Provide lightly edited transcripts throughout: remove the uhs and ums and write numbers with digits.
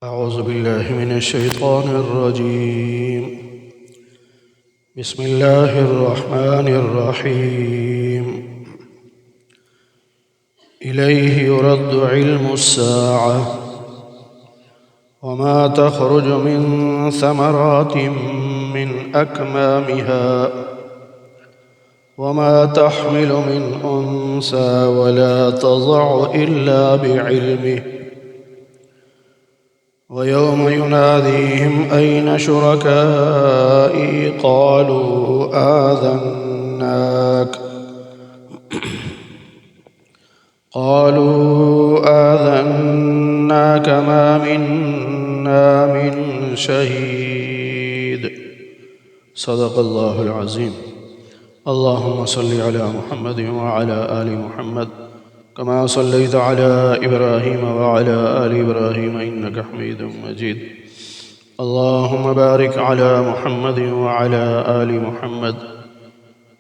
أعوذ بالله من الشيطان الرجيم. بسم الله الرحمن الرحيم. إليه يرد علم الساعة وما تخرج من ثمرات من أكمامها وما تحمل من أنثى ولا تضع إلا بعلمه ويوم يناديهم أين شركائي قالوا آذناك ما منا من شهيد. صدق الله العظيم. اللهم صل على محمد وعلى آل محمد كما صليت على إبراهيم وعلى آل إبراهيم إنك حميد مجيد. اللهم بارك على محمد وعلى آل محمد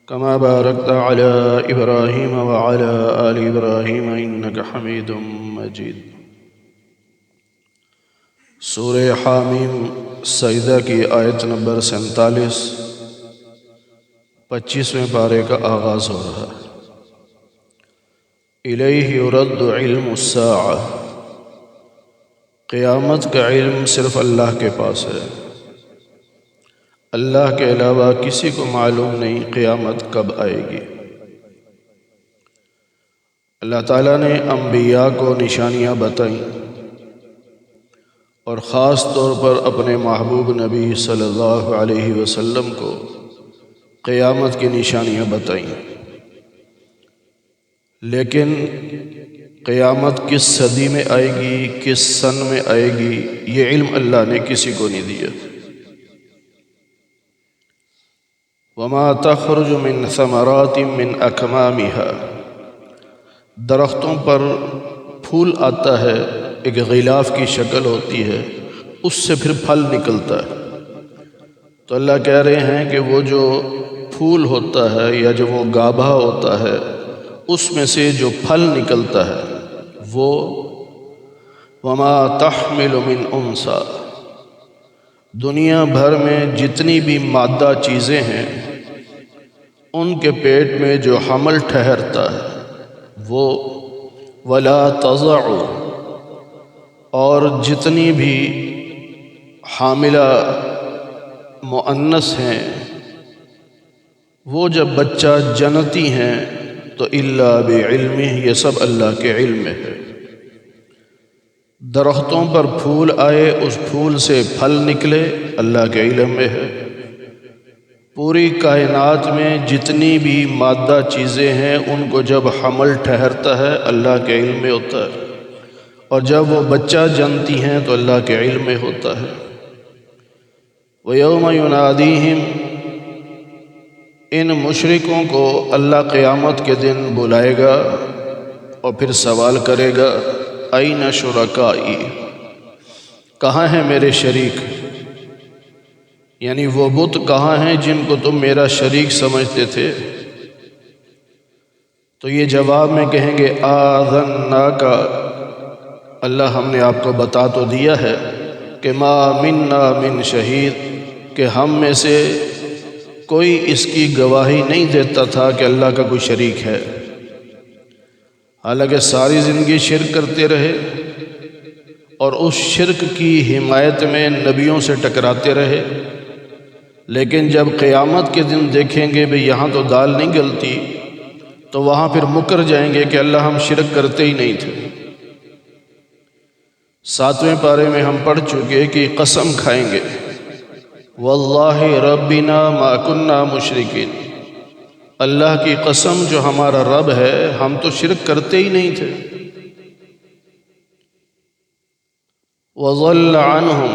كما باركت على إبراهيم وعلى آل إبراهيم إنك حميد مجيد. سورہ حامیم سجدہ کی آیت نمبر 47 25ویں پارے کا آغاز ہو رہا ہے. الیہ یرد علم الساعہ، قیامت کا علم صرف اللہ کے پاس ہے. اللہ کے علاوہ کسی کو معلوم نہیں قیامت کب آئے گی. اللہ تعالیٰ نے انبیاء کو نشانیاں بتائیں اور خاص طور پر اپنے محبوب نبی صلی اللہ علیہ وسلم کو قیامت کی نشانیاں بتائیں، لیکن قیامت کس صدی میں آئے گی، کس سن میں آئے گی، یہ علم اللہ نے کسی کو نہیں دیا. وَمَا تَخْرُجُ مِنْ ثَمَرَاتٍ مِنْ أَكْمَامِهَا، درختوں پر پھول آتا ہے، ایک غلاف کی شکل ہوتی ہے، اس سے پھر پھل نکلتا ہے. تو اللہ کہہ رہے ہیں کہ وہ جو پھول ہوتا ہے یا جو وہ گابھا ہوتا ہے، اس میں سے جو پھل نکلتا ہے وہ وما تحمل من انثى، دنیا بھر میں جتنی بھی مادہ چیزیں ہیں ان کے پیٹ میں جو حمل ٹھہرتا ہے وہ ولا تضع، اور جتنی بھی حاملہ مؤنث ہیں وہ جب بچہ جنتی ہیں تو الا بعلمہ، یہ سب اللہ کے علم میں ہے. درختوں پر پھول آئے، اس پھول سے پھل نکلے، اللہ کے علم میں ہے. پوری کائنات میں جتنی بھی مادہ چیزیں ہیں ان کو جب حمل ٹھہرتا ہے اللہ کے علم میں ہوتا ہے، اور جب وہ بچہ جنتی ہیں تو اللہ کے علم میں ہوتا ہے. وَيَوْمَ يُنَادِيهِمْ، ان مشرکوں کو اللہ قیامت کے دن بلائے گا اور پھر سوال کرے گا اَيْنَ شُرَكَائِي، کہاں ہیں میرے شریک، یعنی وہ بت کہاں ہیں جن کو تم میرا شریک سمجھتے تھے. تو یہ جواب میں کہیں گے آذناک، اللہ ہم نے آپ کو بتا تو دیا ہے کہ ما منا من شہید، کہ ہم میں سے کوئی اس کی گواہی نہیں دیتا تھا کہ اللہ کا کوئی شریک ہے. حالانکہ ساری زندگی شرک کرتے رہے اور اس شرک کی حمایت میں نبیوں سے ٹکراتے رہے، لیکن جب قیامت کے دن دیکھیں گے بھئی یہاں تو دال نہیں گلتی، تو وہاں پھر مکر جائیں گے کہ اللہ ہم شرک کرتے ہی نہیں تھے. 7ویں پارے میں ہم پڑھ چکے کہ قسم کھائیں گے واللہ ربنا ما کننا مشرکین، اللہ کی قسم جو ہمارا رب ہے ہم تو شرک کرتے ہی نہیں تھے. وَضَلَّ عَنْهُمْ،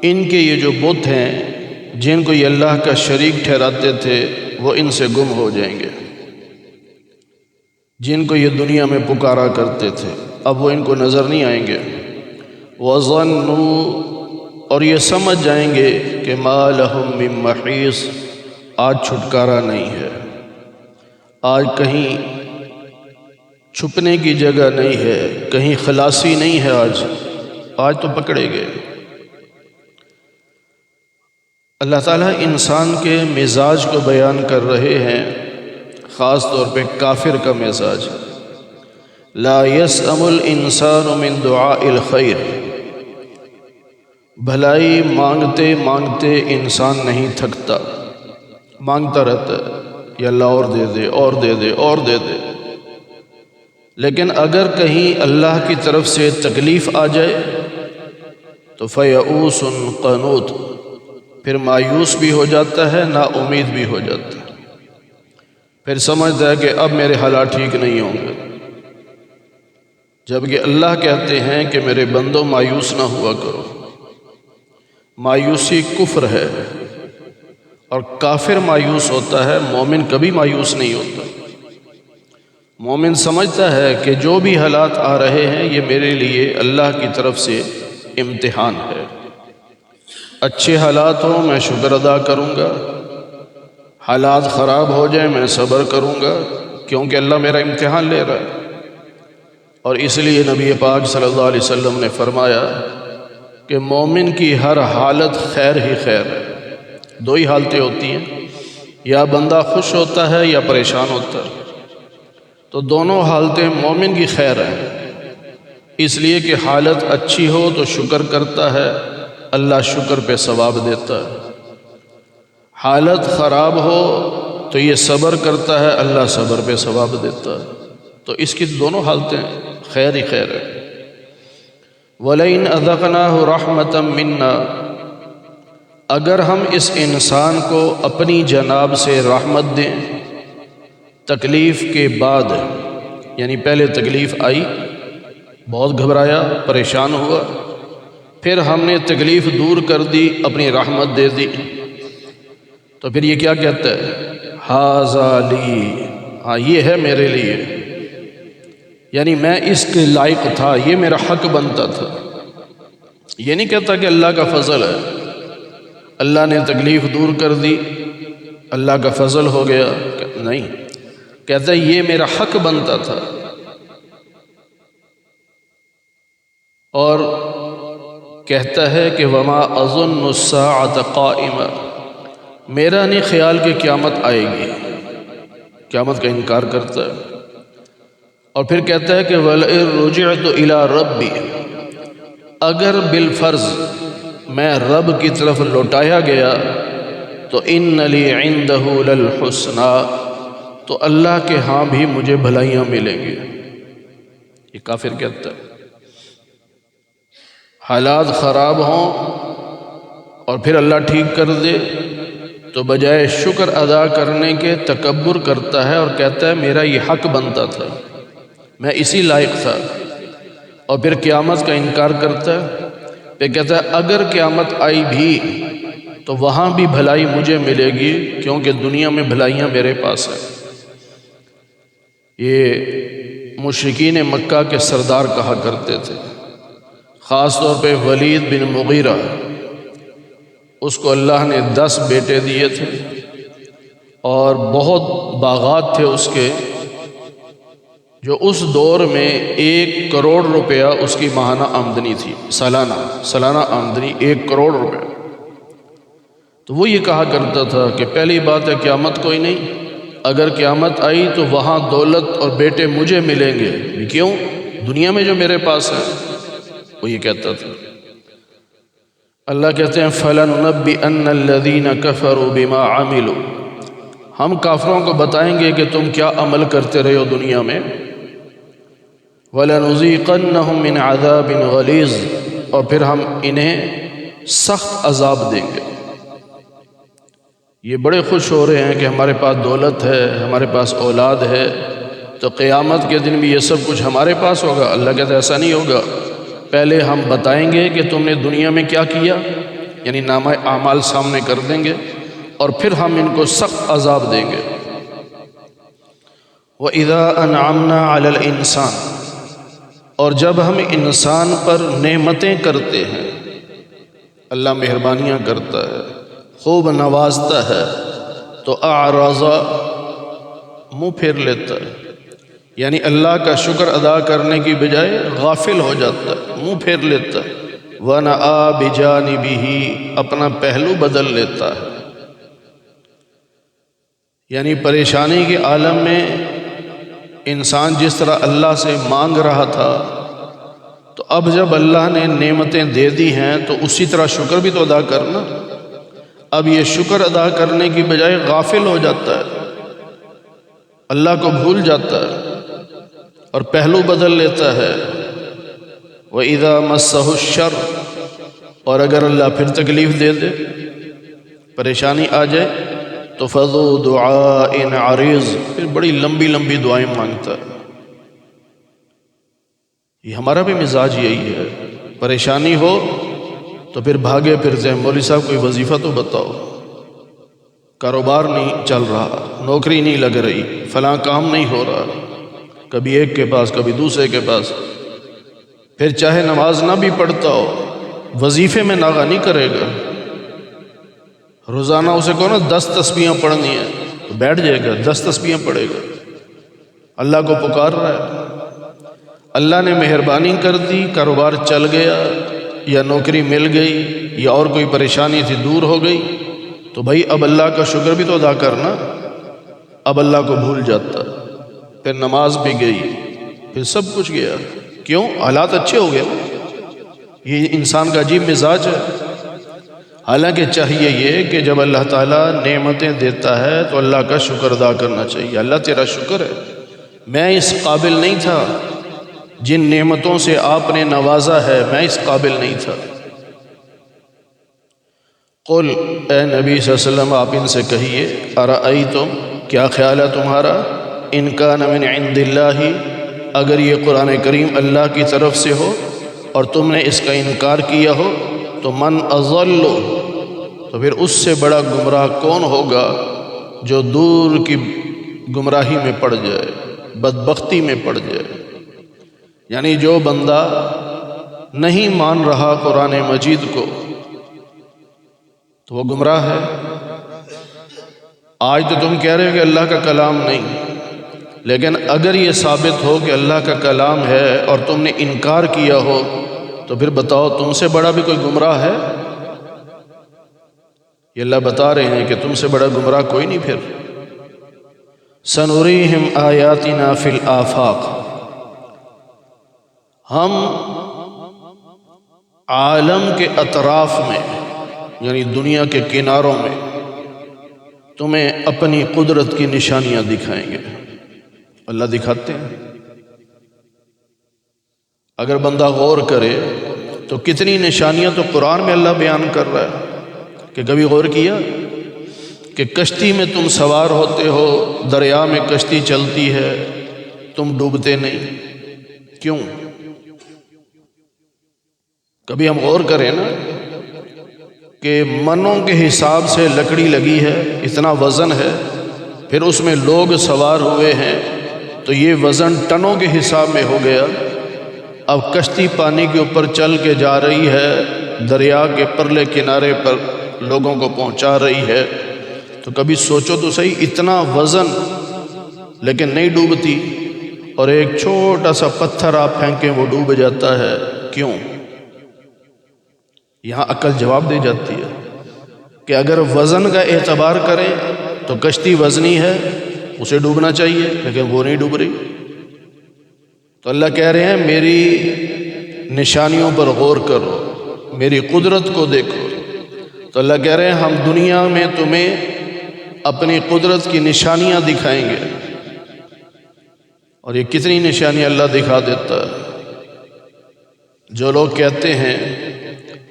ان کے یہ جو بت ہیں جن کو یہ اللہ کا شریک ٹھہراتے تھے وہ ان سے گم ہو جائیں گے. جن کو یہ دنیا میں پکارا کرتے تھے اب وہ ان کو نظر نہیں آئیں گے. وَظَنُّوا، اور یہ سمجھ جائیں گے کہ ما لَهُم مِّن مَّحِيصٍ، آج چھٹکارا نہیں ہے، آج کہیں چھپنے کی جگہ نہیں ہے، کہیں خلاصی نہیں ہے. آج تو پکڑے گئے۔ اللہ تعالیٰ انسان کے مزاج کو بیان کر رہے ہیں، خاص طور پہ کافر کا مزاج۔ لا یسأم الانسان من دعاء الخیر، بھلائی مانگتے مانگتے انسان نہیں تھکتا، مانگتا رہتا ہے یا اللہ اور دے دے اور دے دے اور دے دے، لیکن اگر کہیں اللہ کی طرف سے تکلیف آ جائے تو فیئوس قنوط، پھر مایوس بھی ہو جاتا ہے، نا امید بھی ہو جاتا ہے، پھر سمجھتا ہے کہ اب میرے حالات ٹھیک نہیں ہوں گے، جبکہ اللہ کہتے ہیں کہ میرے بندوں مایوس نہ ہوا کرو۔ مایوسی کفر ہے، اور کافر مایوس ہوتا ہے، مومن کبھی مایوس نہیں ہوتا۔ مومن سمجھتا ہے کہ جو بھی حالات آ رہے ہیں یہ میرے لیے اللہ کی طرف سے امتحان ہے، اچھے حالات ہوں میں شکر ادا کروں گا، حالات خراب ہو جائیں میں صبر کروں گا، کیونکہ اللہ میرا امتحان لے رہا ہے۔ اور اس لیے نبی پاک صلی اللہ علیہ وسلم نے فرمایا کہ مومن کی ہر حالت خیر ہی خیر ہے۔ دو ہی حالتیں ہوتی ہیں، یا بندہ خوش ہوتا ہے یا پریشان ہوتا ہے، تو دونوں حالتیں مومن کی خیر ہیں، اس لیے کہ حالت اچھی ہو تو شکر کرتا ہے، اللہ شکر پہ ثواب دیتا ہے، حالت خراب ہو تو یہ صبر کرتا ہے، اللہ صبر پہ ثواب دیتا ہے، تو اس کی دونوں حالتیں خیر ہی خیر ہے۔ وَلَئِنْ أَذَقْنَاهُ رَحْمَةً مِنَّا، اگر ہم اس انسان کو اپنی جانب سے رحمت دیں، تکلیف کے بعد، یعنی پہلے تکلیف آئی، بہت گھبرایا پریشان ہوا، پھر ہم نے تکلیف دور کر دی، اپنی رحمت دے دی، تو پھر یہ کیا کہتا ہے؟ ھذا لی، ہاں یہ ہے میرے لیے، یعنی میں اس کے لائق تھا، یہ میرا حق بنتا تھا۔ یہ نہیں کہتا کہ اللہ کا فضل ہے، اللہ نے تکلیف دور کر دی، اللہ کا فضل ہو گیا، نہیں، کہتا ہے یہ میرا حق بنتا تھا۔ اور کہتا ہے کہ وما اظن الساعة قائمہ، میرا نہیں خیال کہ قیامت آئے گی، قیامت کا انکار کرتا ہے۔ اور پھر کہتا ہے کہ وَلَئِن رُجِعْتُ إِلَىٰ رَبِّي، اگر بالفرض میں رب کی طرف لوٹایا گیا تو إِنَّ لِي عِندَهُ لَلْحُسْنَىٰ، تو اللہ کے ہاں بھی مجھے بھلائیاں ملیں گی۔ یہ کافر کہتا ہے حالات خراب ہوں اور پھر اللہ ٹھیک کر دے تو بجائے شکر ادا کرنے کے تکبر کرتا ہے اور کہتا ہے میرا یہ حق بنتا تھا، میں اسی لائق تھا، اور پھر قیامت کا انکار کرتا ہے، پھر کہتا ہے اگر قیامت آئی بھی تو وہاں بھی بھلائی مجھے ملے گی، کیونکہ دنیا میں بھلائیاں میرے پاس ہیں۔ یہ مشرکین مکہ کے سردار کہا کرتے تھے، خاص طور پہ ولید بن مغیرہ، اس کو اللہ نے 10 بیٹے دیے تھے اور بہت باغات تھے اس کے، جو اس دور میں 1 کروڑ روپیہ اس کی ماہانہ آمدنی تھی، سالانہ آمدنی 1 کروڑ روپیہ۔ تو وہ یہ کہا کرتا تھا کہ پہلی بات ہے قیامت کوئی نہیں، اگر قیامت آئی تو وہاں دولت اور بیٹے مجھے ملیں گے، کیوں؟ دنیا میں جو میرے پاس ہے، وہ یہ کہتا تھا۔ اللہ کہتے ہیں فَلَنُنَبِّئَنَّ الَّذِينَ كَفَرُوا بِمَا عَمِلُوا، ہم کافروں کو بتائیں گے کہ تم کیا عمل کرتے رہے ہو دنیا میں، وَلَنُذِيقَنَّهُم مِّنْ عَذَابٍ غَلِيظٍ، اور پھر ہم انہیں سخت عذاب دیں گے۔ یہ بڑے خوش ہو رہے ہیں کہ ہمارے پاس دولت ہے، ہمارے پاس اولاد ہے، تو قیامت کے دن بھی یہ سب کچھ ہمارے پاس ہوگا۔ اللہ کہتا ہے ایسا نہیں ہوگا، پہلے ہم بتائیں گے کہ تم نے دنیا میں کیا کیا، یعنی نامہ اعمال سامنے کر دیں گے، اور پھر ہم ان کو سخت عذاب دیں گے۔ وَإِذَا أَنْعَمْنَا عَلَى الْإِنسَانِ، اور جب ہم انسان پر نعمتیں کرتے ہیں، اللہ مہربانیاں کرتا ہے، خوب نوازتا ہے، تو اعرض، منہ پھیر لیتا ہے، یعنی اللہ کا شکر ادا کرنے کی بجائے غافل ہو جاتا ہے، منہ پھیر لیتا ہے، وَنَأَى بِجَانِبِهِ اپنا پہلو بدل لیتا ہے، یعنی پریشانی کے عالم میں انسان جس طرح اللہ سے مانگ رہا تھا، تو اب جب اللہ نے نعمتیں دے دی ہیں تو اسی طرح شکر بھی تو ادا کرنا۔ اب یہ شکر ادا کرنے کی بجائے غافل ہو جاتا ہے، اللہ کو بھول جاتا ہے اور پہلو بدل لیتا ہے۔ وَإِذَا مَسَّهُ الشَّرُّ اور اگر اللہ پھر تکلیف دے دے، پریشانی آ جائے تو فَذُو دُعَاءٍ عَرِيضٍ پھر بڑی لمبی لمبی دعائیں مانگتا ہے۔ یہ ہمارا بھی مزاج یہی ہے، پریشانی ہو تو پھر بھاگے پھرتے ہیں، مولوی صاحب کوئی وظیفہ تو بتاؤ، کاروبار نہیں چل رہا، نوکری نہیں لگ رہی، فلاں کام نہیں ہو رہا، کبھی ایک کے پاس کبھی دوسرے کے پاس، پھر چاہے نماز نہ بھی پڑھتا ہو وظیفے میں ناغہ نہیں کرے گا، روزانہ اسے کہو نا 10 تسبیحاں پڑھنی ہیں تو بیٹھ جائے گا، 10 تسبیحاں پڑھے گا، اللہ کو پکار رہا ہے۔ اللہ نے مہربانی کر دی، کاروبار چل گیا یا نوکری مل گئی یا اور کوئی پریشانی تھی دور ہو گئی، تو بھائی اب اللہ کا شکر بھی تو ادا کرنا۔ اب اللہ کو بھول جاتا، پھر نماز بھی گئی، پھر سب کچھ گیا، کیوں؟ حالات اچھے ہو گئے۔ یہ انسان کا عجیب مزاج ہے۔ حالانکہ چاہیے یہ کہ جب اللہ تعالیٰ نعمتیں دیتا ہے تو اللہ کا شکر ادا کرنا چاہیے۔ اللہ تیرا شکر ہے، میں اس قابل نہیں تھا، جن نعمتوں سے آپ نے نوازا ہے میں اس قابل نہیں تھا۔ قل اے نبی صلی اللہ علیہ وسلم آپ ان سے کہیے، ارأیتم کیا خیال ہے تمہارا، ان کان من عند اللہ اگر یہ قرآن کریم اللہ کی طرف سے ہو اور تم نے اس کا انکار کیا ہو تو من اضل تو پھر اس سے بڑا گمراہ کون ہوگا جو دور کی گمراہی میں پڑ جائے، بدبختی میں پڑ جائے۔ یعنی جو بندہ نہیں مان رہا قرآن مجید کو تو وہ گمراہ ہے۔ آج تو تم کہہ رہے ہو کہ اللہ کا کلام نہیں، لیکن اگر یہ ثابت ہو کہ اللہ کا کلام ہے اور تم نے انکار کیا ہو تو پھر بتاؤ تم سے بڑا بھی کوئی گمراہ ہے؟ یہ اللہ بتا رہے ہیں کہ تم سے بڑا گمراہ کوئی نہیں۔ پھر سنوریہم آیاتنا فی الآفاق ہم عالم کے اطراف میں یعنی دنیا کے کناروں میں تمہیں اپنی قدرت کی نشانیاں دکھائیں گے۔ اللہ دکھاتے ہیں۔ اگر بندہ غور کرے تو کتنی نشانیاں تو قرآن میں اللہ بیان کر رہا ہے کہ کبھی غور کیا کہ کشتی میں تم سوار ہوتے ہو، دریا میں کشتی چلتی ہے، تم ڈوبتے نہیں، کیوں؟ کبھی ہم غور کریں نا کہ منوں کے حساب سے لکڑی لگی ہے، اتنا وزن ہے، پھر اس میں لوگ سوار ہوئے ہیں تو یہ وزن ٹنوں کے حساب میں ہو گیا۔ اب کشتی پانی کے اوپر چل کے جا رہی ہے، دریا کے پرلے کنارے پر لوگوں کو پہنچا رہی ہے، تو کبھی سوچو تو صحیح اتنا وزن لیکن نہیں ڈوبتی، اور ایک چھوٹا سا پتھر آپ پھینکیں وہ ڈوب جاتا ہے، کیوں؟ یہاں عقل جواب دے جاتی ہے کہ اگر وزن کا اعتبار کریں تو کشتی وزنی ہے، اسے ڈوبنا چاہیے، لیکن وہ نہیں ڈوب رہی۔ تو اللہ کہہ رہے ہیں میری نشانیوں پر غور کرو، میری قدرت کو دیکھو۔ تو اللہ کہہ رہے ہیں ہم دنیا میں تمہیں اپنی قدرت کی نشانیاں دکھائیں گے۔ اور یہ کتنی نشانیاں اللہ دکھا دیتا ہے۔ جو لوگ کہتے ہیں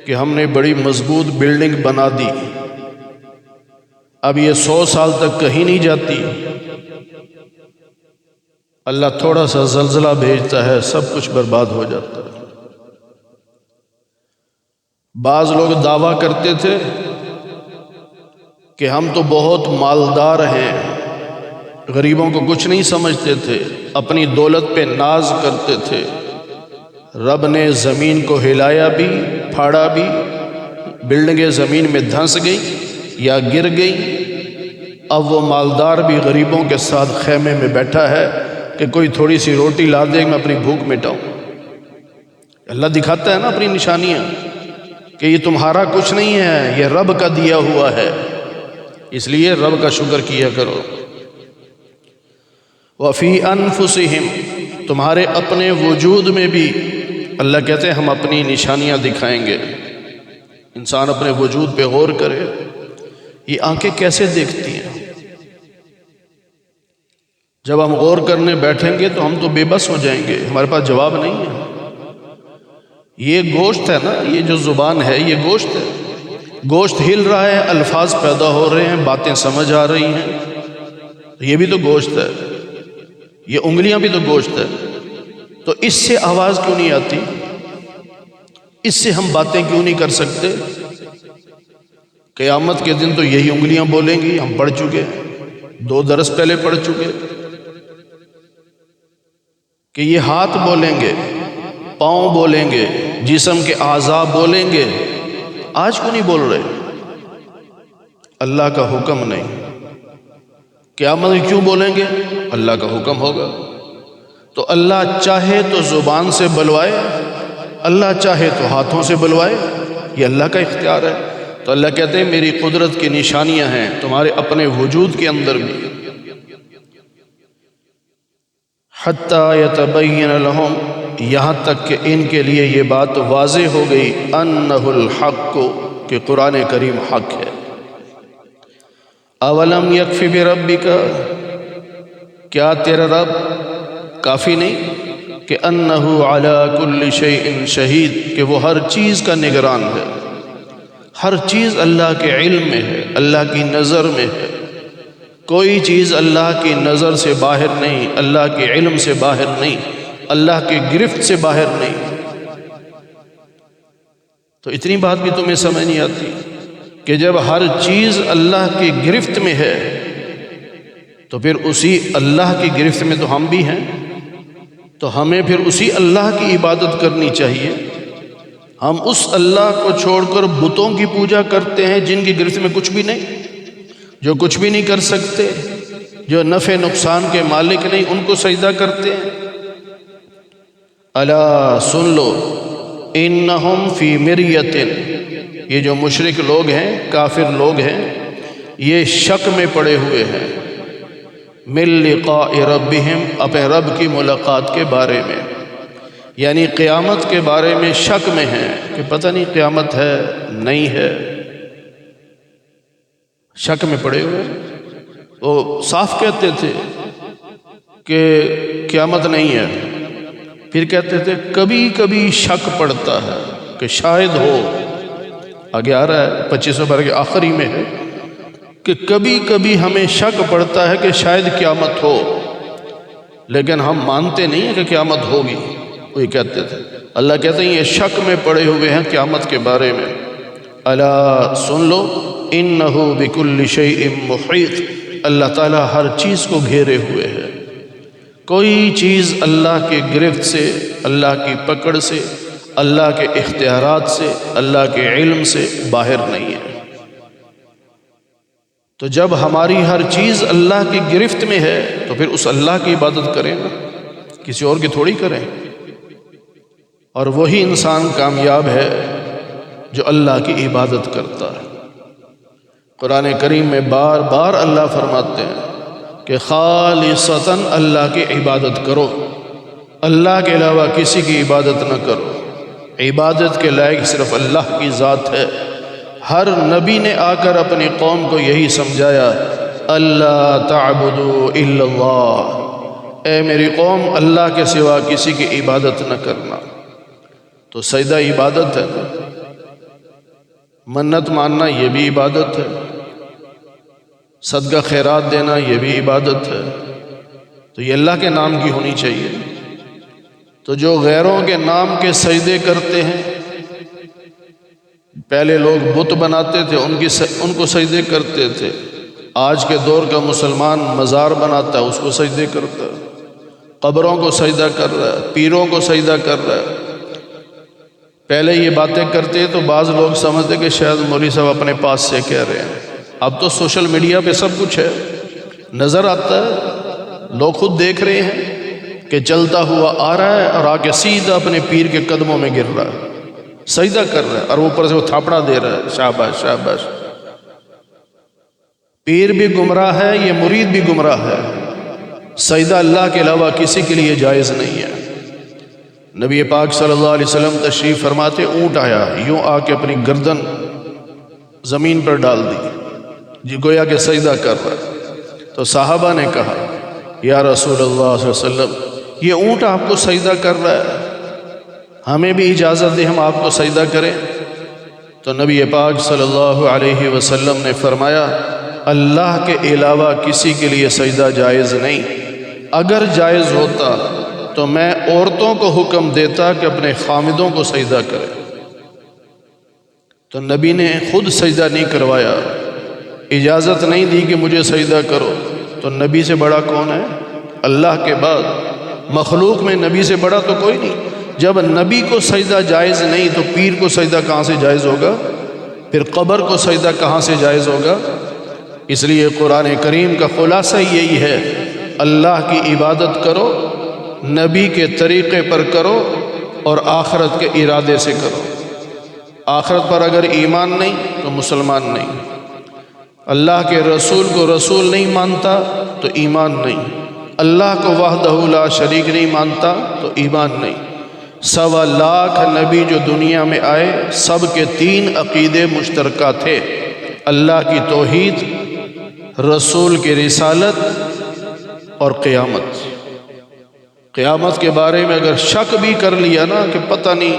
کہ ہم نے بڑی مضبوط بلڈنگ بنا دی، اب یہ 100 سال تک کہیں نہیں جاتی، اللہ تھوڑا سا زلزلہ بھیجتا ہے، سب کچھ برباد ہو جاتا ہے۔ بعض لوگ دعویٰ کرتے تھے کہ ہم تو بہت مالدار ہیں، غریبوں کو کچھ نہیں سمجھتے تھے، اپنی دولت پہ ناز کرتے تھے۔ رب نے زمین کو ہلایا بھی، پھاڑا بھی، بلڈنگیں زمین میں دھنس گئی یا گر گئی، اب وہ مالدار بھی غریبوں کے ساتھ خیمے میں بیٹھا ہے کہ کوئی تھوڑی سی روٹی لا دے میں اپنی بھوک مٹاؤں۔ اللہ دکھاتا ہے نا اپنی نشانیاں۔ کہ یہ تمہارا کچھ نہیں ہے، یہ رب کا دیا ہوا ہے، اس لیے رب کا شکر کیا کرو۔ وَفِي أَنفُسِهِمْ، تمہارے اپنے وجود میں بھی اللہ کہتے ہیں ہم اپنی نشانیاں دکھائیں گے۔ انسان اپنے وجود پہ غور کرے، یہ آنکھیں کیسے دیکھتی ہیں؟ جب ہم غور کرنے بیٹھیں گے تو ہم تو بے بس ہو جائیں گے، ہمارے پاس جواب نہیں ہے۔ یہ گوشت ہے نا، یہ جو زبان ہے یہ گوشت ہے، گوشت ہل رہا ہے، الفاظ پیدا ہو رہے ہیں، باتیں سمجھ آ رہی ہیں، یہ بھی تو گوشت ہے، یہ انگلیاں بھی تو گوشت ہے۔ تو اس سے آواز کیوں نہیں آتی؟ اس سے ہم باتیں کیوں نہیں کر سکتے؟ قیامت کے دن تو یہی انگلیاں بولیں گی، ہم پڑھ چکے، 2 درس پہلے پڑھ چکے کہ یہ ہاتھ بولیں گے، پاؤں بولیں گے، جسم کے اعضاء بولیں گے، آج کیوں نہیں بول رہے؟ اللہ کا حکم نہیں۔ قیامت میں کیوں بولیں گے؟ اللہ کا حکم ہوگا۔ تو اللہ چاہے تو زبان سے بلوائے، اللہ چاہے تو ہاتھوں سے بلوائے، یہ اللہ کا اختیار ہے۔ تو اللہ کہتے ہیں میری قدرت کی نشانیاں ہیں تمہارے اپنے وجود کے اندر بھی۔ حتیٰ یتبین لہم، یہاں تک کہ ان کے لیے یہ بات واضح ہو گئی، انہ الحق، کہ قرآن کریم حق ہے۔ اولم یکفی بربک، کیا تیرا رب کافی نہیں کہ انہ علی کل شیء شہید، کہ وہ ہر چیز کا نگران ہے، ہر چیز اللہ کے علم میں ہے، اللہ کی نظر میں ہے، کوئی چیز اللہ کی نظر سے باہر نہیں، اللہ کے علم سے باہر نہیں، اللہ کی گرفت سے باہر نہیں۔ تو اتنی بات بھی تمہیں سمجھ نہیں آتی کہ جب ہر چیز اللہ کی گرفت میں ہے تو پھر اسی اللہ کی گرفت میں تو ہم بھی ہیں، تو ہمیں پھر اسی اللہ کی عبادت کرنی چاہیے۔ ہم اس اللہ کو چھوڑ کر بتوں کی پوجا کرتے ہیں جن کی گرفت میں کچھ بھی نہیں، جو کچھ بھی نہیں کر سکتے، جو نفع نقصان کے مالک نہیں، ان کو سجدہ کرتے ہیں۔ الا سن لو، انہم فی مریۃ، یہ جو مشرک لوگ ہیں، کافر لوگ ہیں، یہ شک میں پڑے ہوئے ہیں، من لقاء ربہم، اپنے رب کی ملاقات کے بارے میں، یعنی قیامت کے بارے میں شک میں ہیں کہ پتہ نہیں قیامت ہے نہیں ہے، شک میں پڑے ہوئے۔ وہ صاف کہتے تھے کہ قیامت نہیں ہے، پھر کہتے تھے کبھی کبھی شک پڑتا ہے کہ شاید ہو، آگے آ رہا ہے 25 بارہ کے آخری میں ہے کہ کبھی کبھی ہمیں شک پڑتا ہے کہ شاید قیامت ہو، لیکن ہم مانتے نہیں ہیں کہ قیامت ہوگی، وہی کہتے تھے۔ اللہ کہتے ہیں یہ شک میں پڑے ہوئے ہیں قیامت کے بارے میں۔ الا سن لو، انہ بکل شیء محیط، اللہ تعالیٰ ہر چیز کو گھیرے ہوئے ہے، کوئی چیز اللہ کی گرفت سے، اللہ کی پکڑ سے، اللہ کے اختیارات سے، اللہ کے علم سے باہر نہیں ہے۔ تو جب ہماری ہر چیز اللہ کی گرفت میں ہے تو پھر اس اللہ کی عبادت کریں نا، کسی اور کی تھوڑی کریں۔ اور وہی انسان کامیاب ہے جو اللہ کی عبادت کرتا ہے۔ قرآن کریم میں بار بار اللہ فرماتے ہیں کہ خالصتاً اللہ کی عبادت کرو، اللہ کے علاوہ کسی کی عبادت نہ کرو، عبادت کے لائق صرف اللہ کی ذات ہے۔ ہر نبی نے آ کر اپنی قوم کو یہی سمجھایا، اللہ تعبدوا الا اللہ، اے میری قوم اللہ کے سوا کسی کی عبادت نہ کرنا۔ تو سجدہ عبادت ہے، منت ماننا یہ بھی عبادت ہے، صدقہ خیرات دینا یہ بھی عبادت ہے، تو یہ اللہ کے نام کی ہونی چاہیے۔ تو جو غیروں کے نام کے سجدے کرتے ہیں، پہلے لوگ بت بناتے تھے ان کو سجدے کرتے تھے، آج کے دور کا مسلمان مزار بناتا ہے، اس کو سجدے کرتا ہے، قبروں کو سجدہ کر رہا ہے، پیروں کو سجدہ کر رہا ہے۔ پہلے یہ باتیں کرتے تو بعض لوگ سمجھتے کہ شاید مولوی صاحب اپنے پاس سے کہہ رہے ہیں، اب تو سوشل میڈیا پہ سب کچھ ہے، نظر آتا ہے، لوگ خود دیکھ رہے ہیں کہ چلتا ہوا آ رہا ہے اور آ کے سیدھا اپنے پیر کے قدموں میں گر رہا ہے۔ سجدہ کر رہا ہے اور اوپر سے وہ تھاپڑا دے رہا ہے، شاباش شاباش۔ پیر بھی گمراہ ہے، یہ مرید بھی گمراہ ہے۔ سجدہ اللہ کے علاوہ کسی کے لیے جائز نہیں ہے۔ نبی پاک صلی اللہ علیہ وسلم تشریف فرماتے، اونٹ آیا، یوں آ کے اپنی گردن زمین پر ڈال دی، جی گویا کہ سجدہ کر رہا ہے۔ تو صحابہ نے کہا، یا رسول اللہ صلی اللہ علیہ وسلم، یہ اونٹ آپ کو سجدہ کر رہا ہے، ہمیں بھی اجازت دے ہم آپ کو سجدہ کریں۔ تو نبی پاک صلی اللہ علیہ وسلم نے فرمایا، اللہ کے علاوہ کسی کے لیے سجدہ جائز نہیں، اگر جائز ہوتا تو میں عورتوں کو حکم دیتا کہ اپنے خامدوں کو سجدہ کرے۔ تو نبی نے خود سجدہ نہیں کروایا، اجازت نہیں دی کہ مجھے سجدہ کرو، تو نبی سے بڑا کون ہے؟ اللہ کے بعد مخلوق میں نبی سے بڑا تو کوئی نہیں۔ جب نبی کو سجدہ جائز نہیں تو پیر کو سجدہ کہاں سے جائز ہوگا؟ پھر قبر کو سجدہ کہاں سے جائز ہوگا؟ اس لیے قرآن کریم کا خلاصہ یہی ہے، اللہ کی عبادت کرو، نبی کے طریقے پر کرو اور آخرت کے ارادے سے کرو۔ آخرت پر اگر ایمان نہیں تو مسلمان نہیں، اللہ کے رسول کو رسول نہیں مانتا تو ایمان نہیں، اللہ کو وحدہ لا شریک نہیں مانتا تو ایمان نہیں۔ 1.25 لاکھ نبی جو دنیا میں آئے، سب کے 3 عقیدے مشترکہ تھے، اللہ کی توحید، رسول کی رسالت اور قیامت۔ قیامت کے بارے میں اگر شک بھی کر لیا نا کہ پتہ نہیں،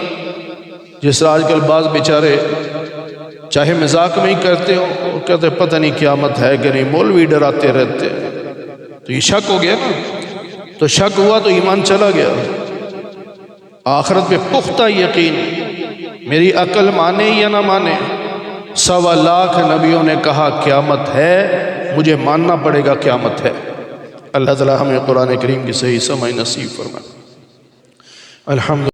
جس آج کل بعض بیچارے چاہے مذاق میں ہی کرتے ہو، وہ کہتے پتہ نہیں قیامت ہے کہ نہیں، مولوی ڈراتے رہتے، تو یہ شک ہو گیا نا، تو شک ہوا تو ایمان چلا گیا۔ آخرت پہ پختہ یقین، میری عقل مانے یا نہ مانے، 1.25 لاکھ نبیوں نے کہا قیامت ہے، مجھے ماننا پڑے گا قیامت ہے۔ اللہ تعالی ہمیں قرآن کریم کی صحیح سمجھ نصیب فرمائے۔ الحمد